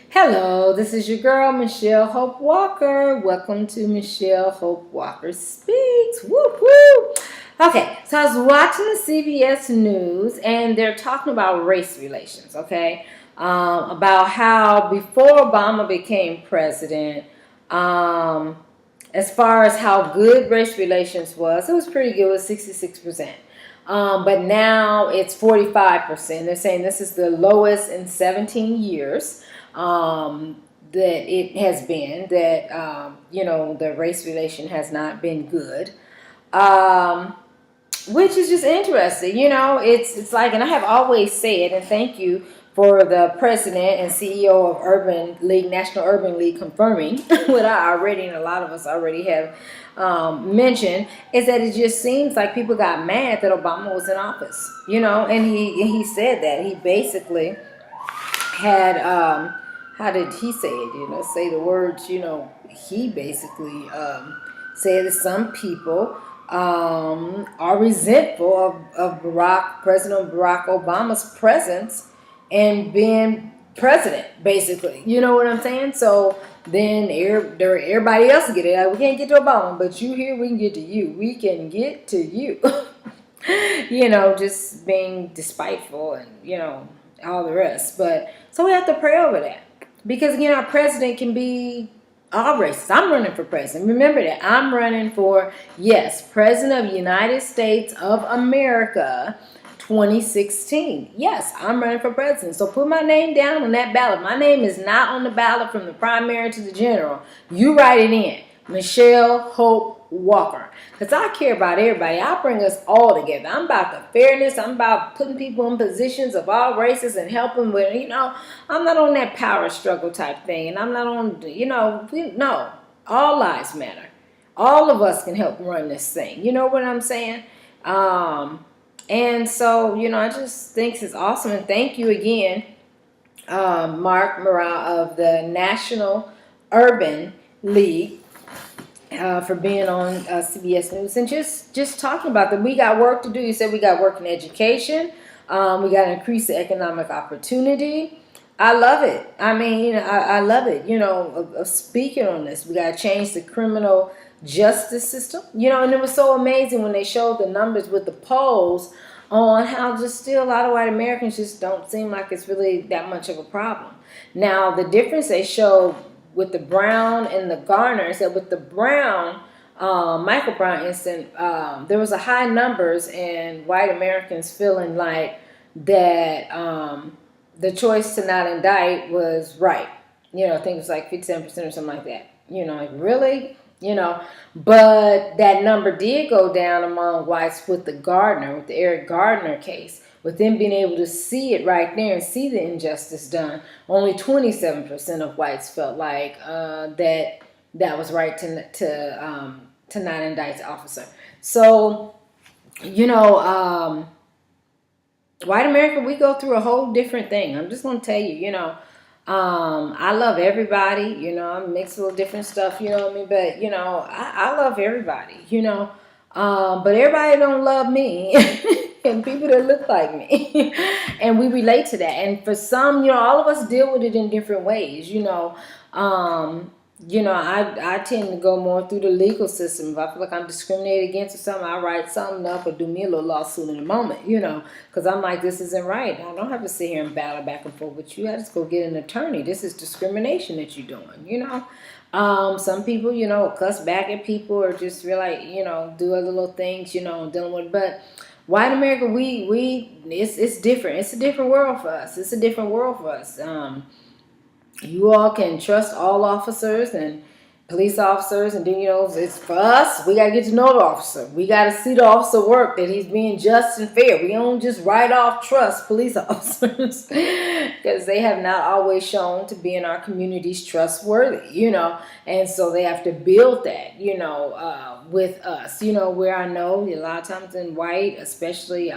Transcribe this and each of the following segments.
Hello, this is your girl, Michelle Hope Walker. Welcome to Michelle Hope Walker Speaks. Woo woo! Okay, so I was watching the CBS News and they're talking about race relations, okay? About how before Obama became president, um, as far as how good race relations was, it was pretty good, it was 66%. But now it's 45%. They're saying this is the lowest in 17 years that it has been, that, the race relation has not been good. Um, which is just interesting. It's like, and I have always said, and thank you for the president and CEO of Urban League, National Urban League, confirming what I already, and a lot of us already have mentioned, is that it just seems like people got mad that Obama was in office, and he said that he basically had, how did he say it, say the words, he basically said that some people are resentful of President Barack Obama's presence and being president, basically. You know what I'm saying? So then everybody else get it. Like, we can't get to Obama, but you here, we can get to you. We can get to you. Just being despiteful and, all the rest. But so we have to pray over that. Because, again, our president can be all races. I'm running for president. Remember that. I'm running for, yes, President of the United States of America 2016. Yes, I'm running for president. So put my name down on that ballot. My name is not on the ballot from the primary to the general. You write it in. Michelle Hope Walker. Because I care about everybody. I bring us all together. I'm about the fairness. I'm about putting people in positions of all races and helping with, I'm not on that power struggle type thing. And I'm not on, no. All lives matter. All of us can help run this thing. You know what I'm saying? And so, I just think it's awesome. And thank you again, Marc Morial of the National Urban League, for being on CBS News and just talking about that. We got work to do. You said we got work in education. We got to increase the economic opportunity. I love it. I mean, I love it. Of speaking on this, we got to change the criminal justice system. And it was so amazing when they showed the numbers with the polls on how just still a lot of white Americans just don't seem like it's really that much of a problem. Now, the difference they showed with the Brown and the Garner is that with the Brown, Michael Brown incident, there was a high numbers and white Americans feeling like that the choice to not indict was right. I think it was like 57% or something like that. Like really? But that number did go down among whites with the Eric Gardner case, with them being able to see it right there and see the injustice done. Only 27% of whites felt like that was right to not indict the officer. So, white America, we go through a whole different thing. I'm just going to tell you, I love everybody, I'm mixed with different stuff, you know what I mean? But, I love everybody, but everybody don't love me and people that look like me. And we relate to that. And for some, all of us deal with it in different ways, I tend to go more through the legal system. If I feel like I'm discriminated against or something, I write something up or do me a little lawsuit in a moment, because I'm like, this isn't right. I don't have to sit here and battle back and forth with you. I just go get an attorney. This is discrimination that you're doing, Some people, cuss back at people or just really, do other little things, dealing with. But white America, it's different. It's a different world for us. It's a different world for us. You all can trust all officers and police officers, and then it's for us. We gotta get to know the officer. We gotta see the officer work, that he's being just and fair. We don't just write off trust police officers because they have not always shown to be in our communities trustworthy. And so they have to build that, with us. Where I know a lot of times in white, especially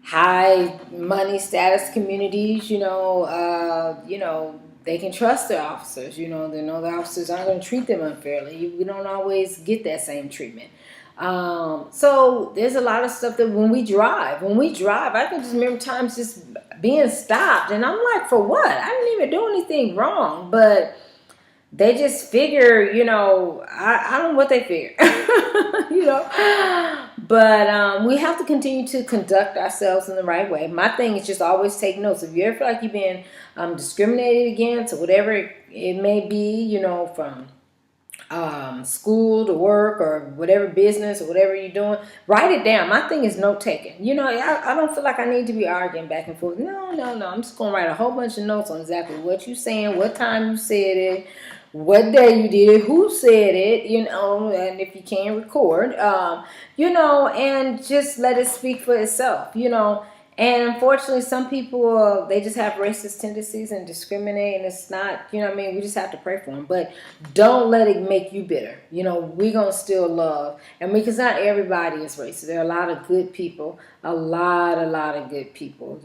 high money status communities, they can trust their officers. They know the officers aren't going to treat them unfairly. We don't always get that same treatment. So there's a lot of stuff that when we drive, I can just remember times just being stopped, and I'm like, for what? I didn't even do anything wrong, but they just figure, I don't know what they figure, But we have to continue to conduct ourselves in the right way. My thing is just always take notes. If you ever feel like you've been discriminated against or whatever it may be, from school to work or whatever business or whatever you're doing, write it down. My thing is note taking. I don't feel like I need to be arguing back and forth. No. I'm just going to write a whole bunch of notes on exactly what you're saying, what time you said it, what day you did it, who said it, and if you can record, and just let it speak for itself, And unfortunately, some people, they just have racist tendencies and discriminate, and it's not, we just have to pray for them. But don't let it make you bitter. We're going to still love. And because not everybody is racist. There are a lot of good people, a lot of good people,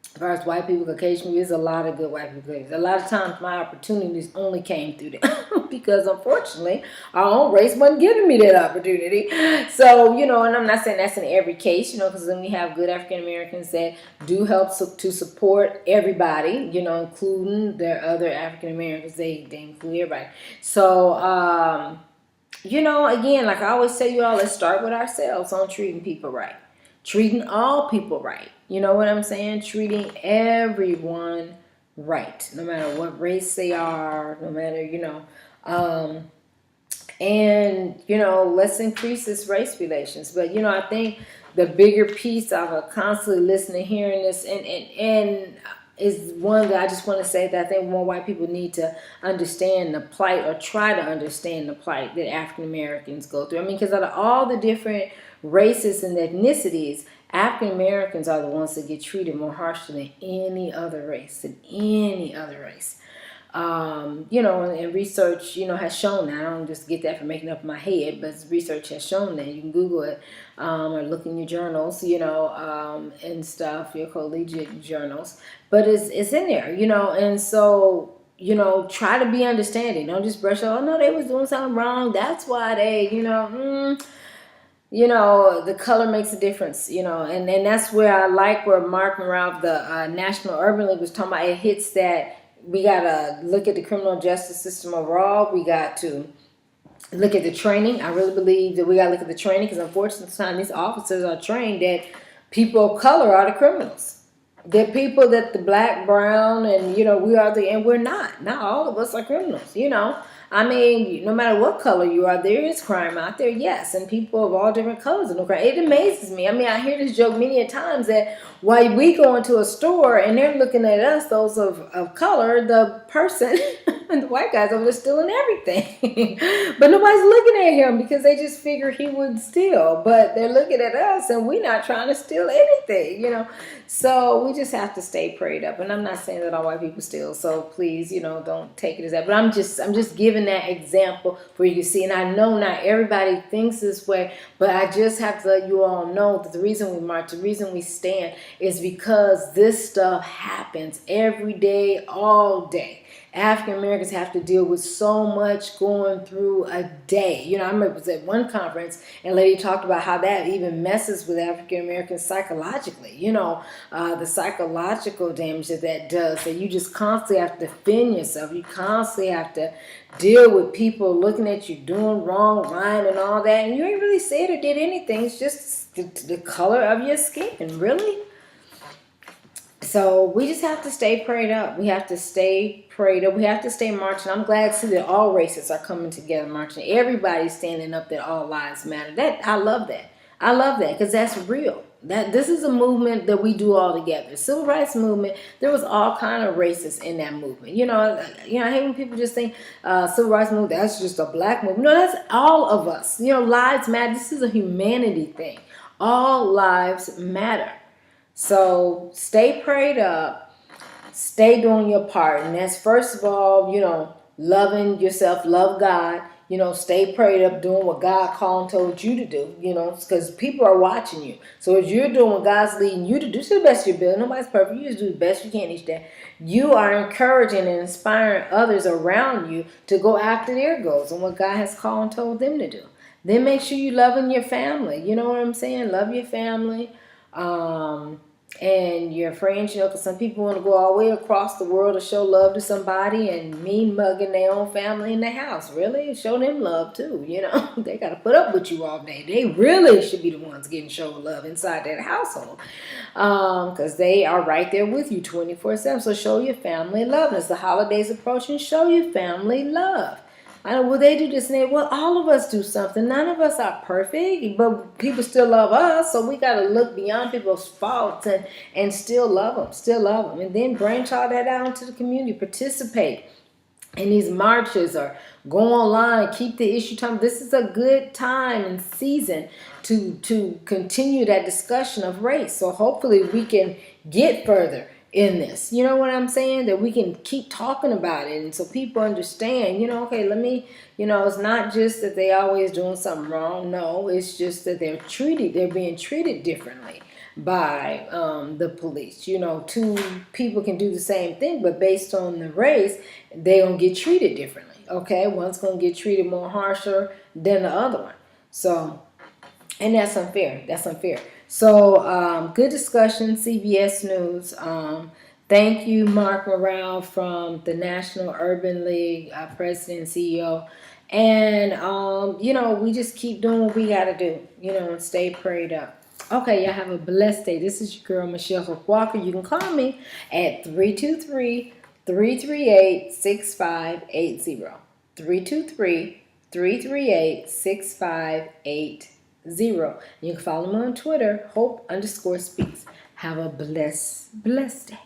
as far as white people, Caucasian, there's a lot of good white people. A lot of times my opportunities only came through them because unfortunately our own race wasn't giving me that opportunity. So, and I'm not saying that's in every case, because then we have good African Americans that do help to support everybody, including their other African Americans. They include everybody. So, again, like I always tell you all, let's start with ourselves on treating people right. Treating all people right. You know what I'm saying? Treating everyone right. No matter what race they are. No matter, let's increase this race relations. But, I think the bigger piece of constantly listening, hearing this, and is one that I just want to say that I think more white people need to understand the plight or try to understand the plight that African Americans go through. Because out of all the different races and ethnicities, African Americans are the ones that get treated more harshly than any other race, And research, has shown that. I don't just get that from making up my head, but research has shown that. You can Google it or look in your journals, and stuff, your collegiate journals. But it's in there, and so, try to be understanding. Don't just brush off, oh, no, they was doing something wrong. That's why they, the color makes a difference, and that's where I like where Marc Morial, the National Urban League, was talking about. It hits that we got to look at the criminal justice system overall. We got to look at the training. I really believe that we got to look at the training because unfortunately sometimes these officers are trained that people of color are the criminals. They're people that the black, brown, and, we are and we're not. Not all of us are criminals, no matter what color you are, there is crime out there, yes, and people of all different colors are no crime. It amazes me. I hear this joke many a times that while we go into a store and they're looking at us, those of color, the person, and the white guys over there stealing everything. But nobody's looking at him because they just figure he would steal. But they're looking at us and we're not trying to steal anything, So we just have to stay prayed up. And I'm not saying that all white people steal, so please, don't take it as that. But I'm just giving that example for you to see. And I know not everybody thinks this way, but I just have to let you all know that the reason we march, the reason we stand is because this stuff happens every day, all day. African Americans have to deal with so much going through a day. I remember it was at one conference and a lady talked about how that even messes with African Americans psychologically. The psychological damage that does. That you just constantly have to defend yourself. You constantly have to deal with people looking at you doing wrong, lying, and all that. And you ain't really said or did anything. It's just the color of your skin, really. So we just have to stay prayed up. We have to stay prayed up. We have to stay marching. I'm glad to see that all races are coming together marching. Everybody's standing up that all lives matter. I love that. I love that because that's real. This is a movement that we do all together. Civil rights movement, there was all kind of races in that movement. I hate when people just think civil rights movement, that's just a black movement. No, that's all of us. Lives matter. This is a humanity thing. All lives matter. So stay prayed up, stay doing your part. And that's first of all, loving yourself, love God, stay prayed up, doing what God called and told you to do, because people are watching you. So if you're doing what God's leading you to do, do the best you ability. Nobody's perfect. You just do the best you can each day. You are encouraging and inspiring others around you to go after their goals and what God has called and told them to do. Then make sure you loving your family. You know what I'm saying? Love your family. And your friends, because some people want to go all the way across the world to show love to somebody, and me mugging their own family in the house. Really? Show them love too, They got to put up with you all day. They really should be the ones getting shown love inside that household, because they are right there with you 24/7. So show your family love. As the holidays approaching, show your family love. I know, well, they do this and that. Well, all of us do something. None of us are perfect, but people still love us. So we got to look beyond people's faults and still love them, And then branch all that out into the community. Participate in these marches or go online. Keep the issue time. This is a good time and season to continue that discussion of race. So hopefully we can get further in this. You know what I'm saying? That we can keep talking about it, and so people understand, okay, let me, it's not just that they always doing something wrong. No, it's just that they're being treated differently by the police. Two people can do the same thing, but based on the race, they're gonna get treated differently. Okay, one's gonna get treated more harsher than the other one. So, and that's unfair. So, good discussion, CBS News. Thank you, Marc Morial from the National Urban League, president and CEO. And, we just keep doing what we got to do, and stay prayed up. Okay, y'all have a blessed day. This is your girl, Michelle Hope Walker. You can call me at 323-338-6580. 323-338-6580. You can follow me on Twitter, Hope_speaks. Have a blessed day.